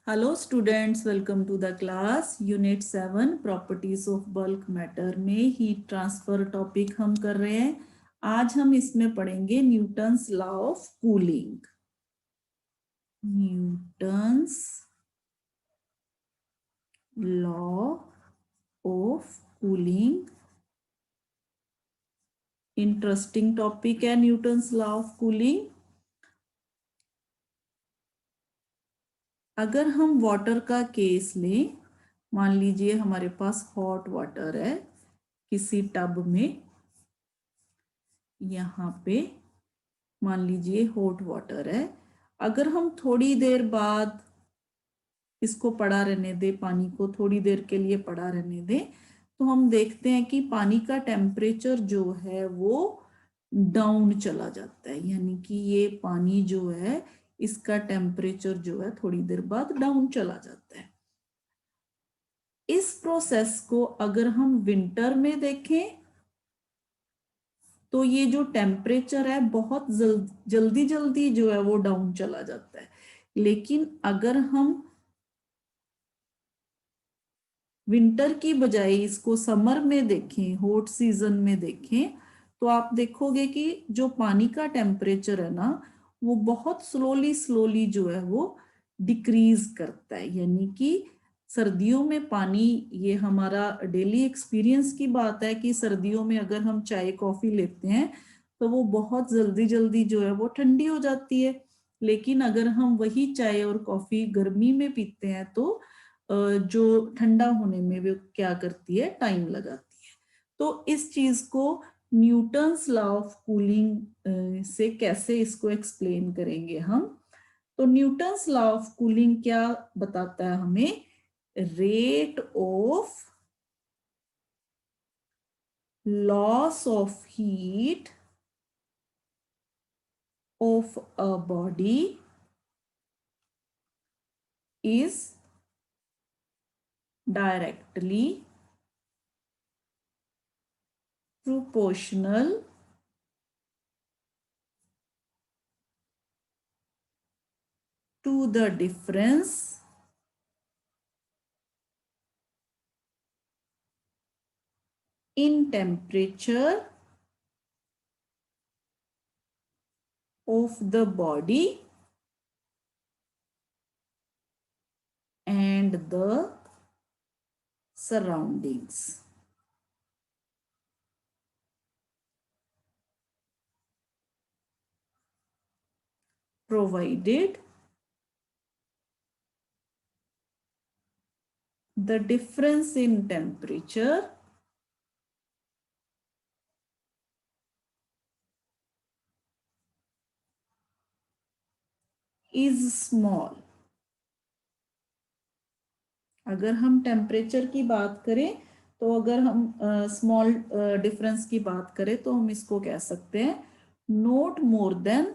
Hello students, welcome to the class. Unit 7 properties of bulk matter में heat transfer topic हम कर रहे हैं। आज हम इसमें पढ़ेंगे Newton's law of cooling. Newton's law of cooling interesting topic है। Newton's law of cooling. अगर हम वाटर का केस लें, मान लीजिए हमारे पास हॉट वाटर है किसी टब में। यहाँ पे मान लीजिए हॉट वाटर है। अगर हम थोड़ी देर बाद इसको पड़ा रहने दें, पानी को थोड़ी देर के लिए पड़ा रहने दें, तो हम देखते हैं कि पानी का टेम्परेचर जो है वो डाउन चला जाता है। यानी कि ये पानी जो है, इसका टेम्परेचर जो है थोड़ी देर बाद डाउन चला जाता है। इस प्रोसेस को अगर हम विंटर में देखें तो ये जो टेम्परेचर है बहुत जल्दी जल्दी जो है वो डाउन चला जाता है। लेकिन अगर हम विंटर की बजाय इसको समर में देखें, हॉट सीजन में देखें, तो आप देखोगे कि जो पानी का टेम्परेचर है ना, वो बहुत स्लोली स्लोली जो है वो डिक्रीज करता है। यानी कि सर्दियों में पानी, ये हमारा डेली एक्सपीरियंस की बात है कि सर्दियों में अगर हम चाय कॉफी लेते हैं तो वो बहुत जल्दी जल्दी जो है वो ठंडी हो जाती है। लेकिन अगर हम वही चाय और कॉफी गर्मी में पीते हैं तो जो ठंडा होने में भी क्या करती है, टाइम लगाती है। तो इस चीज को न्यूटन्स लॉ ऑफ कूलिंग से कैसे इसको एक्सप्लेन करेंगे हम। तो न्यूटन्स लॉ ऑफ कूलिंग क्या बताता है हमें? Rate of loss of heat of a body is directly proportional to the difference in temperature of the body and the surroundings. Provided the difference in temperature is small. अगर हम temperature की बात करें, तो अगर हम स्मॉल डिफरेंस की बात करें तो हम इसको कह सकते हैं not more than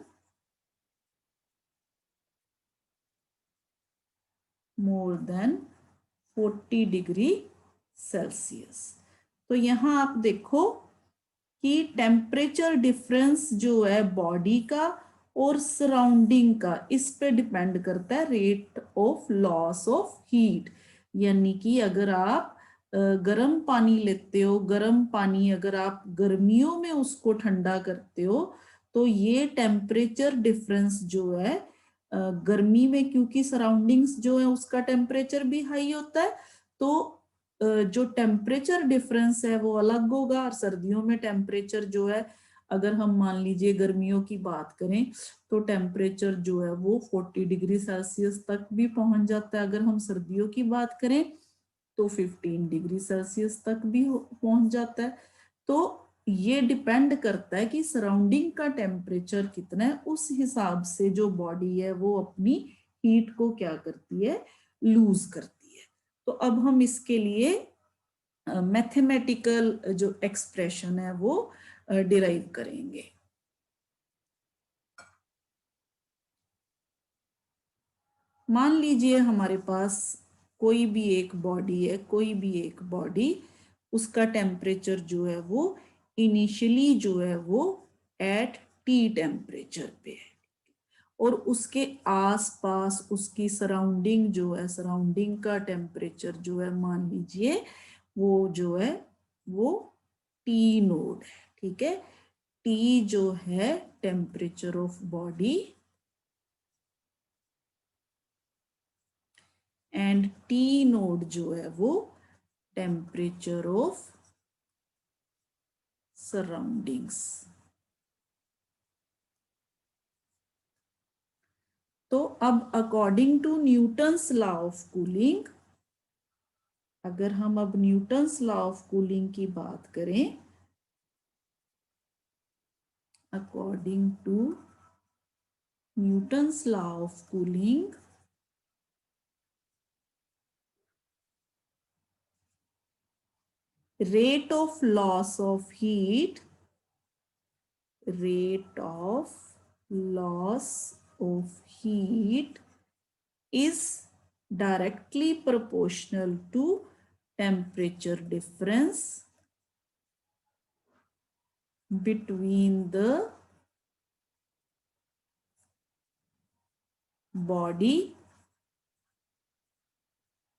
40 degree Celsius. तो यहां आप देखो कि टेम्परेचर डिफरेंस जो है बॉडी का और सराउंडिंग का, इस पे डिपेंड करता है rate of loss of heat. यानी कि अगर आप गर्म पानी लेते हो, गर्म पानी अगर आप गर्मियों में उसको ठंडा करते हो, तो ये टेम्परेचर डिफरेंस जो है गर्मी में, क्योंकि सराउंडिंग्स जो है उसका टेम्परेचर भी हाई होता है, तो जो टेम्परेचर डिफरेंस है वो अलग होगा। और सर्दियों में टेम्परेचर जो है, अगर हम मान लीजिए गर्मियों की बात करें, तो टेम्परेचर जो है वो 40 डिग्री सेल्सियस तक भी पहुंच जाता है। अगर हम सर्दियों की बात करें तो 15 डिग्री सेल्सियस तक भी पहुंच जाता है। तो ये डिपेंड करता है कि सराउंडिंग का टेम्परेचर कितना है, उस हिसाब से जो बॉडी है वो अपनी हीट को क्या करती है, लूज करती है। तो अब हम इसके लिए मैथमेटिकल जो एक्सप्रेशन है वो डिराइव करेंगे। मान लीजिए हमारे पास कोई भी एक बॉडी है, कोई भी एक बॉडी, उसका टेम्परेचर जो है वो इनिशियली जो है वो एट टी टेम्परेचर पे है, और उसके आसपास उसकी सराउंडिंग जो है, सराउंडिंग का टेम्परेचर जो है मान लीजिए वो जो है वो टी नोड है, ठीक है। टी जो है temperature of body and T naught जो है वो टेम्परेचर ऑफ सराउंडिंग्स। तो अब according to Newton's law of cooling, अगर हम अब न्यूटन्स लॉ ऑफ कूलिंग की बात करें, according to Newton's law of cooling, rate of loss of heat, rate of loss of heat is directly proportional to temperature difference between the body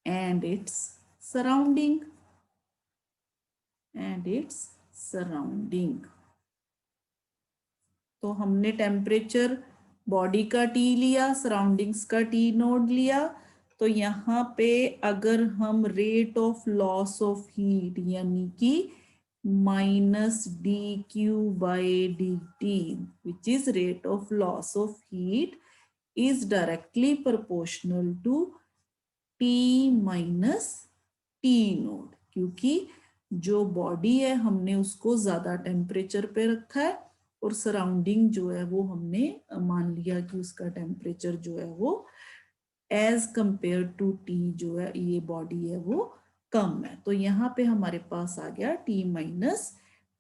and its surrounding, and its surrounding। तो हमने temperature body का T लिया, surroundings का T naught लिया, तो यहाँ पे अगर हम rate of loss of heat यानी कि minus d Q by D T which is rate of loss of heat is directly proportional to T minus T naught, क्योंकि जो बॉडी है हमने उसको ज्यादा टेम्परेचर पे रखा है और सराउंडिंग जो है वो हमने मान लिया कि उसका टेम्परेचर जो है वो एज कंपेयर टू टी जो है ये बॉडी है वो कम है। तो यहाँ पे हमारे पास आ गया टी माइनस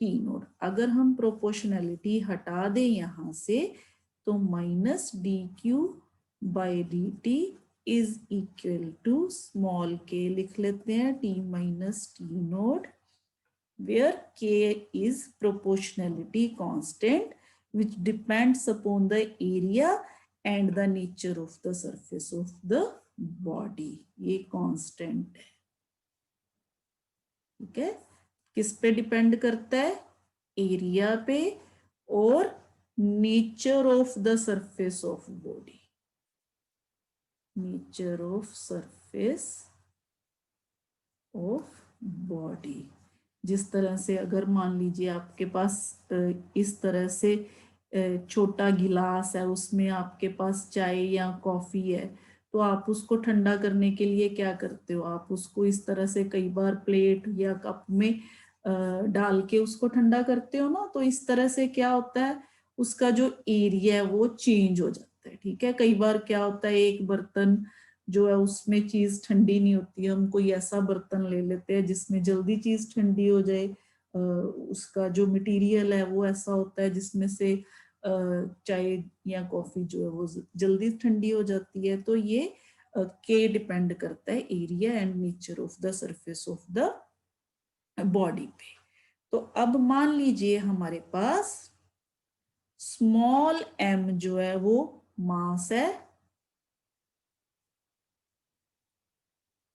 टी नोड। अगर हम प्रोपोर्शनैलिटी हटा दें यहाँ से तो minus d Q by D T is equal to small k लिख लेते हैं T minus T naught, where k is proportionality constant which depends upon the area and the nature of the surface of the body। ये constant है, ठीक है। किस पे depend करता है? एरिया पे और nature of the surface of body, nature of surface of body. जिस तरह से अगर मान लीजिए आपके पास इस तरह से छोटा गिलास है, उसमें आपके पास चाय या कॉफी है, तो आप उसको ठंडा करने के लिए क्या करते हो? आप उसको इस तरह से कई बार प्लेट या कप में डाल के उसको ठंडा करते हो ना। तो इस तरह से क्या होता है, उसका जो एरिया है वो चेंज हो जाता है, ठीक है। कई बार क्या होता है, एक बर्तन जो है उसमें चीज ठंडी नहीं होती, हम कोई ऐसा बर्तन ले लेते हैं जिसमें जल्दी चीज ठंडी हो जाए। उसका जो मटेरियल है वो ऐसा होता है जिसमें से चाय या कॉफी जो है वो जल्दी ठंडी हो जाती है। तो ये के डिपेंड करता है area and nature of the surface of the body पे। तो अब मान लीजिए हमारे पास स्मॉल एम जो है वो मास है,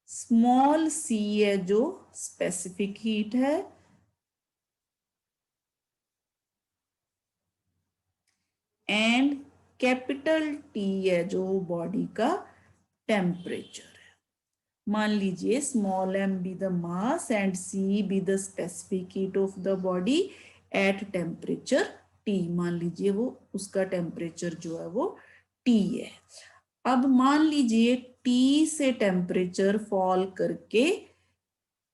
स्मॉल सी है जो स्पेसिफिक हीट है, एंड कैपिटल टी है जो बॉडी का टेम्परेचर है। मान लीजिए small m be the mass and c be the specific heat of the body at temperature T. मान लीजिए वो उसका टेम्परेचर जो है वो टी है। अब मान लीजिए टी से टेम्परेचर फॉल करके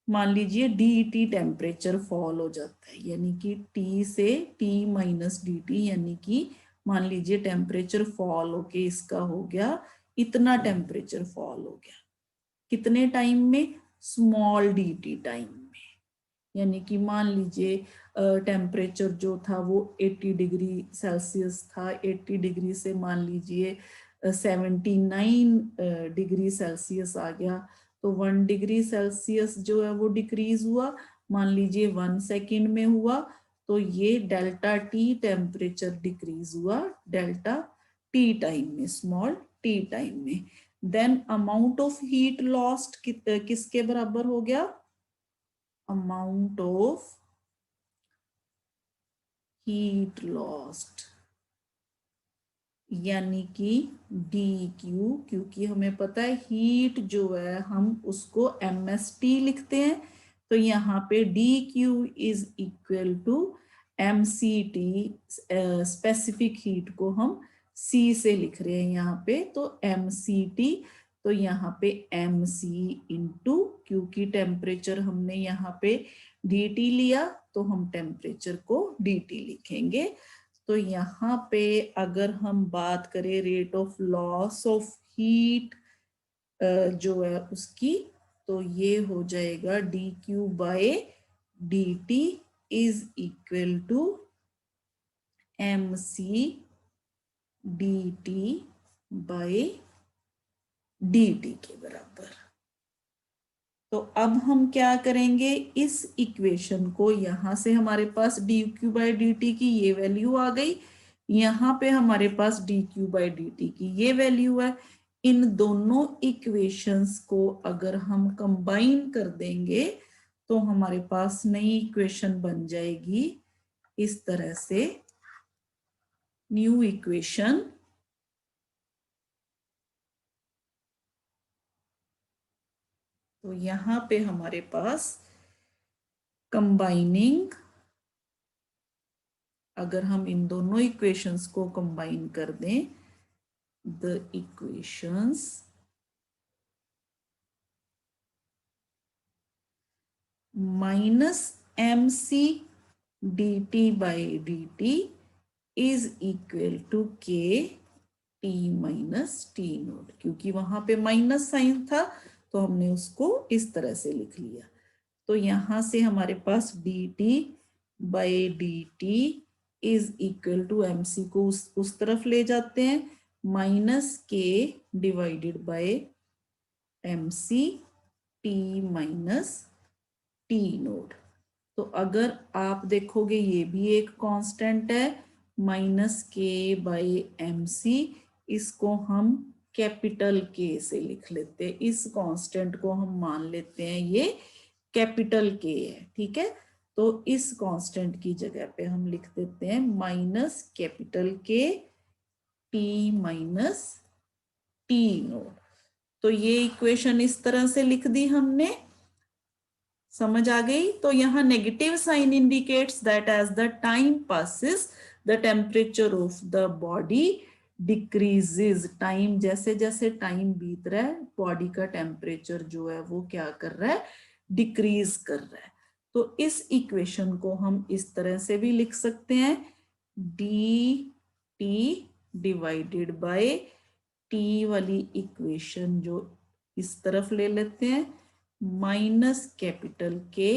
मान लीजिए डी टी टेम्परेचर फॉल हो जाता है, यानी कि टी से टी माइनस डी टी, यानी कि मान लीजिए टेम्परेचर फॉल होके इसका हो गया इतना, टेम्परेचर फॉल हो गया कितने टाइम में? स्मॉल डी टी टाइम में। यानी कि मान लीजिए टेम्परेचर जो था वो 80 डिग्री सेल्सियस था, 80 डिग्री से मान लीजिए 79 डिग्री सेल्सियस आ गया, तो 1 डिग्री सेल्सियस जो है वो डिक्रीज हुआ, मान लीजिए 1 सेकेंड में हुआ। तो ये डेल्टा टी टेम्परेचर डिक्रीज हुआ, डेल्टा टी टाइम में, स्मॉल टी टाइम में। Then amount of heat lost किसके बराबर हो गया, अमाउंट ऑफ हीट लॉस्ट, यानी कि डी क्यू, क्योंकि हमें पता है हीट जो है हम उसको MST लिखते हैं, तो यहाँ पे d Q is equal to MCT, specific heat को हम C से लिख रहे हैं यहाँ पे, तो MCT, तो यहाँ पे MC इंटू, क्योंकि टेम्परेचर हमने यहाँ पे DT लिया तो हम टेम्परेचर को DT लिखेंगे। तो यहाँ पे अगर हम बात करें rate of loss of heat जो है उसकी, तो ये हो जाएगा d Q by d T is equal to M c d T by d T के बराबर। तो अब हम क्या करेंगे, इस इक्वेशन को, यहां से हमारे पास D Q by D T की ये वैल्यू आ गई, यहाँ पे हमारे पास D Q by D T की ये वैल्यू है। इन दोनों इक्वेशंस को अगर हम कंबाइन कर देंगे तो हमारे पास नई इक्वेशन बन जाएगी इस तरह से, न्यू इक्वेशन। तो यहाँ पे हमारे पास कंबाइनिंग, अगर हम इन दोनों इक्वेशंस को कंबाइन कर दें, the equations minus m c d T by D T is equal to k T minus T naught, क्योंकि वहां पे माइनस साइन था तो हमने उसको इस तरह से लिख लिया। तो यहां से हमारे पास D T by D T is equal to M C को उस तरफ ले जाते हैं, minus K divided by M C T minus T nought. तो अगर आप देखोगे ये भी एक कांस्टेंट है, माइनस के बाई एम सी, इसको हम कैपिटल के से लिख लेते हैं, इस कांस्टेंट को हम मान लेते हैं ये कैपिटल के है, ठीक है। तो इस कांस्टेंट की जगह पे हम लिख देते हैं माइनस कैपिटल के टी माइनस टी नोट। तो ये इक्वेशन इस तरह से लिख दी हमने, समझ आ गई। तो यहाँ negative sign indicates that as the time passes the temperature of the body decreases, time जैसे जैसे टाइम बीत रहा है बॉडी का टेम्परेचर जो है वो क्या कर रहा है, डिक्रीज कर रहा है। तो इस इक्वेशन को हम इस तरह से भी लिख सकते हैं, d T divided by T वाली इक्वेशन जो इस तरफ ले लेते हैं, minus capital k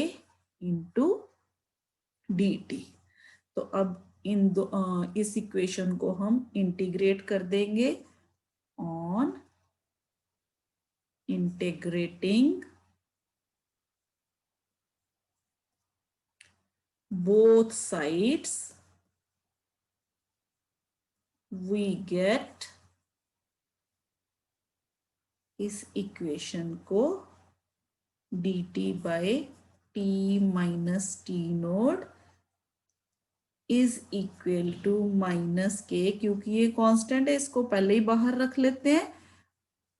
into d T. तो अब इस इक्वेशन को हम इंटीग्रेट कर देंगे, on integrating both sides we get इस इक्वेशन को dt बाय T minus T naught is equal to minus k, क्योंकि ये कांस्टेंट है इसको पहले ही बाहर रख लेते हैं,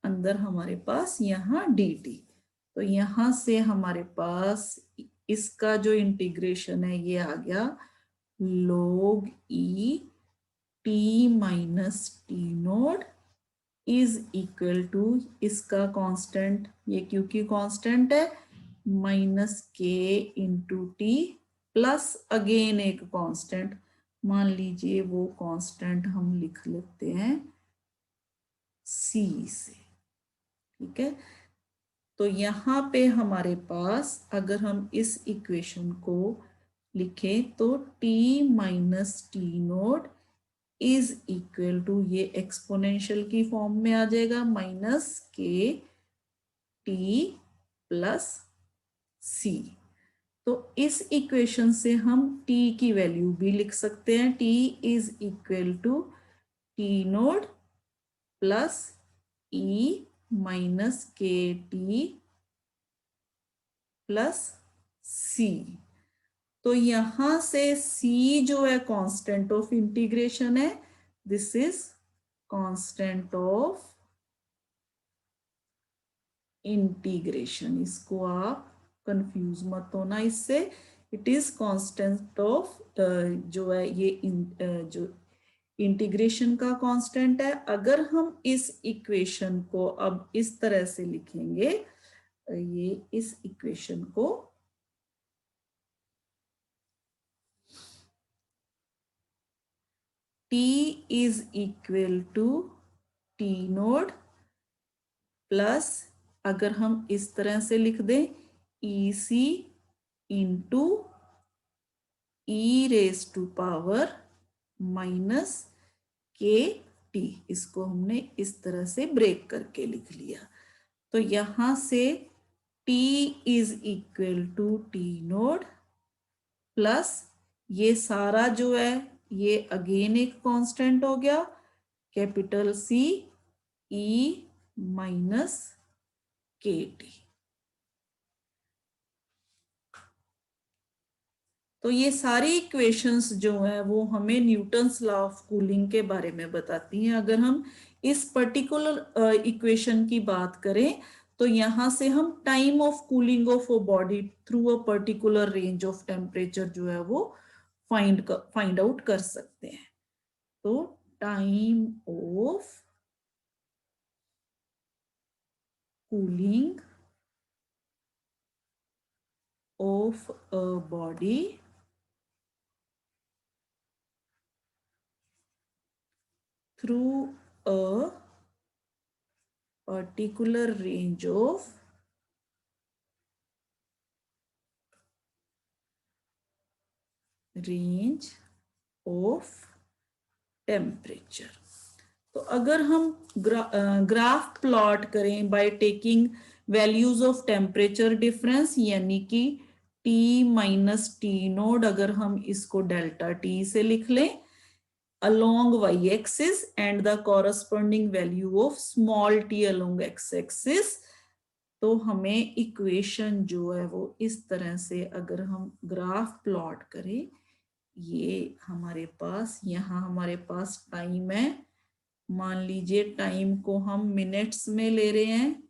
अंदर हमारे पास यहाँ dt। तो यहां से हमारे पास इसका जो इंटीग्रेशन है ये आ गया log e T minus T naught is equal to, इसका कांस्टेंट ये क्योंकि कांस्टेंट है, minus k into T plus again एक कांस्टेंट, मान लीजिए वो कांस्टेंट हम लिख लेते हैं सी से, ठीक है। तो यहाँ पे हमारे पास अगर हम इस इक्वेशन को लिखें तो t minus T naught is equal to, ये एक्सपोनेंशियल की फॉर्म में आ जाएगा, माइनस के टी प्लस सी। तो इस इक्वेशन से हम t की वैल्यू भी लिख सकते हैं, t is equal to T node plus e minus के टी प्लस सी। तो यहां से c जो है कांस्टेंट ऑफ इंटीग्रेशन है, this is constant of integration. इसको आप कंफ्यूज मत होना इससे, इट इज कांस्टेंट ऑफ जो है ये जो इंटीग्रेशन का कांस्टेंट है। अगर हम इस इक्वेशन को अब इस तरह से लिखेंगे, ये इस इक्वेशन को t is equal to T node plus, अगर हम इस तरह से लिख दें, E C into E raise to power minus के टी। इसको हमने इस तरह से ब्रेक करके लिख लिया। तो यहां से t is equal to T node plus ये सारा जो है ये अगेन एक कांस्टेंट हो गया, कैपिटल सी ई माइनस के टी। तो ये सारी इक्वेशंस जो है वो हमें न्यूटन्स लॉ ऑफ कूलिंग के बारे में बताती हैं। अगर हम इस पर्टिकुलर इक्वेशन की बात करें तो यहां से हम time of cooling of a body through a particular range of temperature जो है वो फाइंड आउट कर सकते हैं। तो time of cooling of a body through a particular range of temperature। तो अगर हम ग्राफ प्लॉट करें by taking values of temperature difference, यानी कि T माइनस टी नोड, अगर हम इसको डेल्टा T से लिख लें along y-axis and the corresponding value of small t along x-axis, तो हमें इक्वेशन जो है वो इस तरह से, अगर हम ग्राफ प्लॉट करें, ये हमारे पास यहाँ हमारे पास टाइम है, मान लीजिए टाइम को हम मिनट्स में ले रहे हैं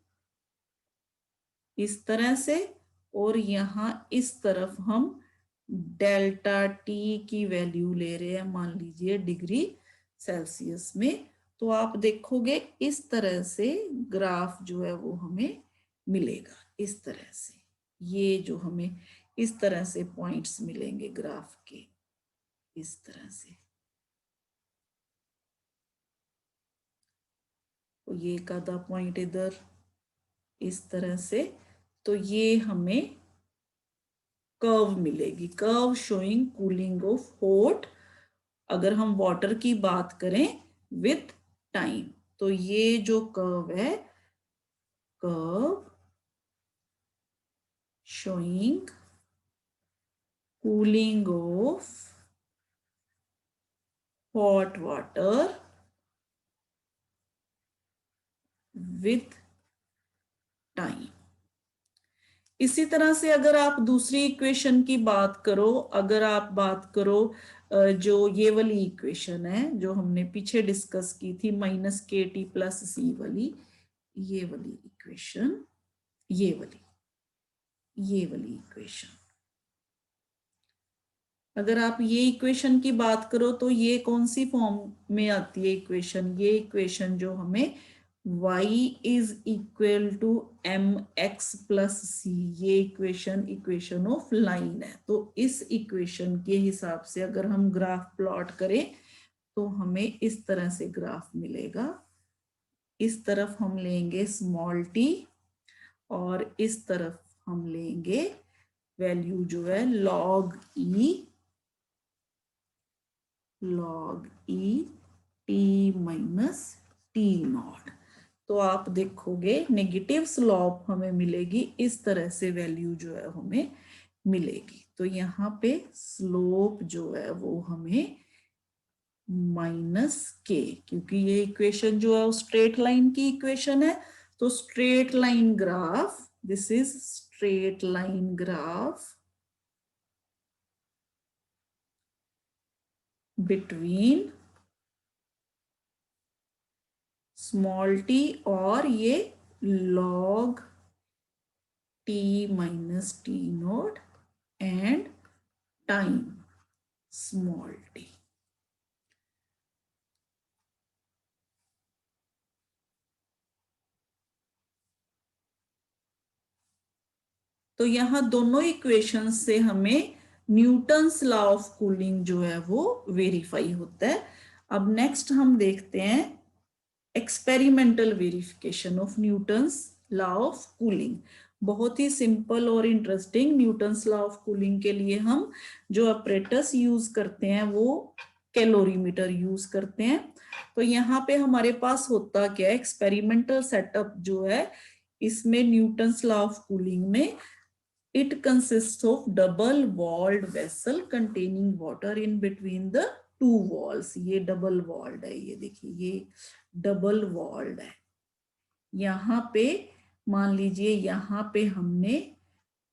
इस तरह से, और यहाँ इस तरफ हम डेल्टा टी की वैल्यू ले रहे हैं, मान लीजिए डिग्री सेल्सियस में। तो आप देखोगे इस तरह से ग्राफ जो है वो हमें मिलेगा, इस तरह से, ये जो हमें इस तरह से पॉइंट्स मिलेंगे ग्राफ के, इस तरह से। तो ये एक आधा पॉइंट इधर इस तरह से, तो ये हमें कर्व मिलेगी, curve showing cooling of hot, अगर हम वाटर की बात करें विथ टाइम। तो ये जो कर्व है, curve showing cooling of hot water with time। इसी तरह से अगर आप दूसरी इक्वेशन की बात करो, अगर आप बात करो जो ये वाली इक्वेशन है जो हमने पीछे डिस्कस की थी, माइनस के टी प्लस सी वाली, ये वाली इक्वेशन, ये वाली इक्वेशन, अगर आप ये इक्वेशन की बात करो तो ये कौन सी फॉर्म में आती है इक्वेशन, ये इक्वेशन जो हमें y is equal to M X plus C, ये इक्वेशन ऑफ लाइन है। तो इस इक्वेशन के हिसाब से अगर हम ग्राफ प्लॉट करें तो हमें इस तरह से ग्राफ मिलेगा। इस तरफ हम लेंगे स्मॉल t और इस तरफ हम लेंगे वैल्यू जो है log e t minus T not. तो आप देखोगे नेगेटिव स्लोप हमें मिलेगी, इस तरह से वैल्यू जो है हमें मिलेगी। तो यहाँ पे स्लोप जो है वो हमें माइनस के, क्योंकि ये इक्वेशन जो है वो स्ट्रेट लाइन की इक्वेशन है। तो straight line graph, this is straight line graph between small T और ये log t minus T note and time small t। तो यहां दोनों इक्वेशन से हमें न्यूटन्स लॉ ऑफ कूलिंग जो है वो वेरीफाई होता है। अब नेक्स्ट हम देखते हैं experimental verification of Newton's law of cooling. बहुत ही सिंपल और interesting. Newton's law of cooling के लिए हम जो अपरेटस यूज करते हैं वो कैलोरीमीटर यूज करते हैं। तो यहाँ पे हमारे पास होता क्या है, एक्सपेरिमेंटल सेटअप जो है इसमें न्यूटन्स लॉ ऑफ कूलिंग में it consists of double walled vessel containing water in between the two walls। ये डबल वॉल्ड है, ये देखिए ये डबल वॉल्ड है। यहाँ पे मान लीजिए यहाँ पे हमने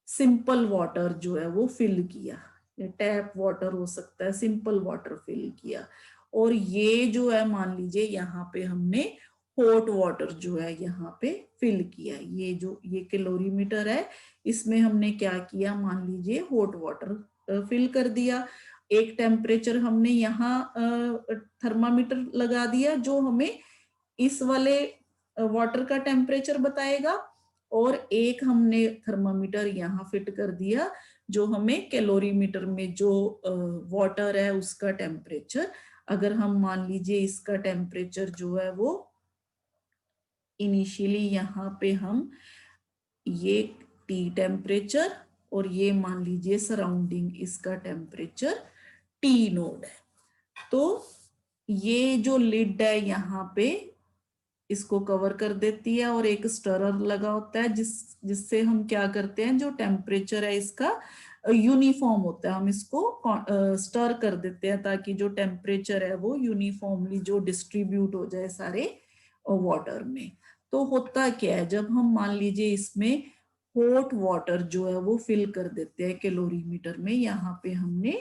सिंपल वाटर जो है वो फिल किया, ये टैप वाटर हो सकता है, सिंपल वाटर फिल किया। और ये जो है मान लीजिए यहाँ पे हमने हॉट वाटर जो है यहाँ पे फिल किया। ये जो ये कैलोरीमीटर है इसमें हमने क्या किया, मान लीजिए हॉट वाटर फिल कर दिया। एक टेम्परेचर हमने यहाँ थर्मामीटर लगा दिया जो हमें इस वाले वाटर का टेम्परेचर बताएगा, और एक हमने थर्मामीटर यहाँ फिट कर दिया जो हमें कैलोरीमीटर में जो वाटर है उसका टेम्परेचर, अगर हम मान लीजिए इसका टेम्परेचर जो है वो इनिशियली यहाँ पे हम ये टी टेम्परेचर और ये मान लीजिए सराउंडिंग इसका टेम्परेचर टी नोड है। तो ये जो लिड है यहाँ पे इसको कवर कर देती है और एक स्टरर लगा होता है जिससे हम क्या करते हैं, जो टेम्परेचर है इसका यूनिफॉर्म होता है, हम इसको स्टर कर देते हैं ताकि जो टेम्परेचर है वो यूनिफॉर्मली जो डिस्ट्रीब्यूट हो जाए सारे वाटर में। तो होता क्या है, जब हम मान लीजिए इसमें हॉट वाटर जो है वो फिल कर देते हैं कैलोरीमीटर में, यहाँ पे हमने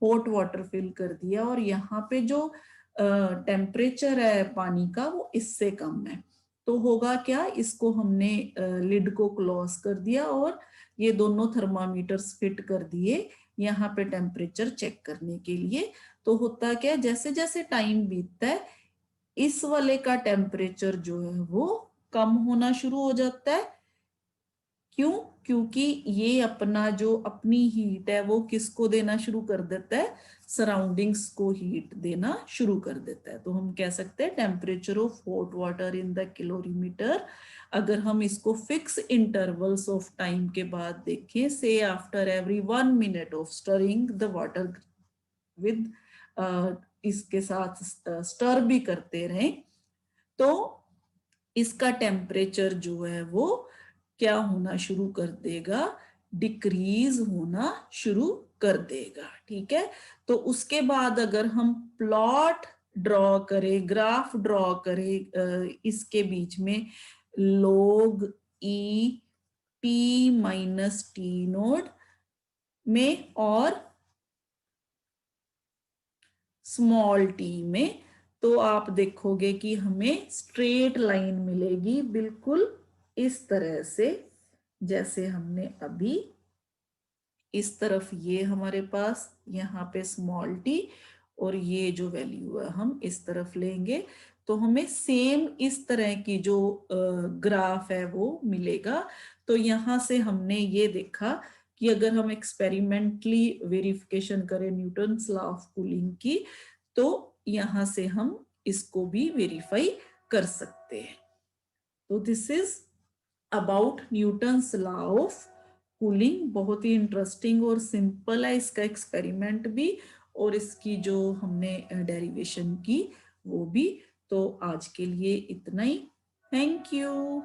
हॉट वाटर फिल कर दिया और यहाँ पे जो टेम्परेचर है पानी का वो इससे कम है, तो होगा क्या, इसको हमने लिड को क्लोज कर दिया और ये दोनों थर्मामीटर्स फिट कर दिए यहाँ पे टेम्परेचर चेक करने के लिए। तो होता क्या, जैसे जैसे टाइम बीतता है इस वाले का टेम्परेचर जो है वो कम होना शुरू हो जाता है। क्यों? क्योंकि ये अपना जो अपनी हीट है वो किसको देना शुरू कर देता है, सराउंडिंग्स को हीट देना शुरू कर देता है। तो हम कह सकते हैं temperature of hot water in the calorimeter, अगर हम इसको फिक्स इंटरवल्स ऑफ टाइम के बाद देखें, से after every 1 minute of stirring the water with, इसके साथ स्टर भी करते रहें, तो इसका टेम्परेचर जो है वो क्या होना शुरू कर देगा, डिक्रीज होना शुरू कर देगा। ठीक है, तो उसके बाद अगर हम प्लॉट ड्रॉ करें, ग्राफ ड्रॉ करें इसके बीच में log E T minus T node में और स्मॉल टी में, तो आप देखोगे कि हमें स्ट्रेट लाइन मिलेगी बिल्कुल इस तरह से, जैसे हमने अभी इस तरफ ये हमारे पास यहाँ पे स्मॉल टी और ये जो वैल्यू है हम इस तरफ लेंगे, तो हमें सेम इस तरह की जो ग्राफ है वो मिलेगा। तो यहाँ से हमने ये देखा कि अगर हम एक्सपेरिमेंटली वेरिफिकेशन करें न्यूटन्स लॉ ऑफ कूलिंग की, तो यहाँ से हम इसको भी वेरीफाई कर सकते हैं। तो this is about Newton's law of cooling. बहुत ही इंटरेस्टिंग और सिंपल है इसका एक्सपेरिमेंट भी, और इसकी जो हमने डेरिवेशन की वो भी। तो आज के लिए इतना ही। Thank you.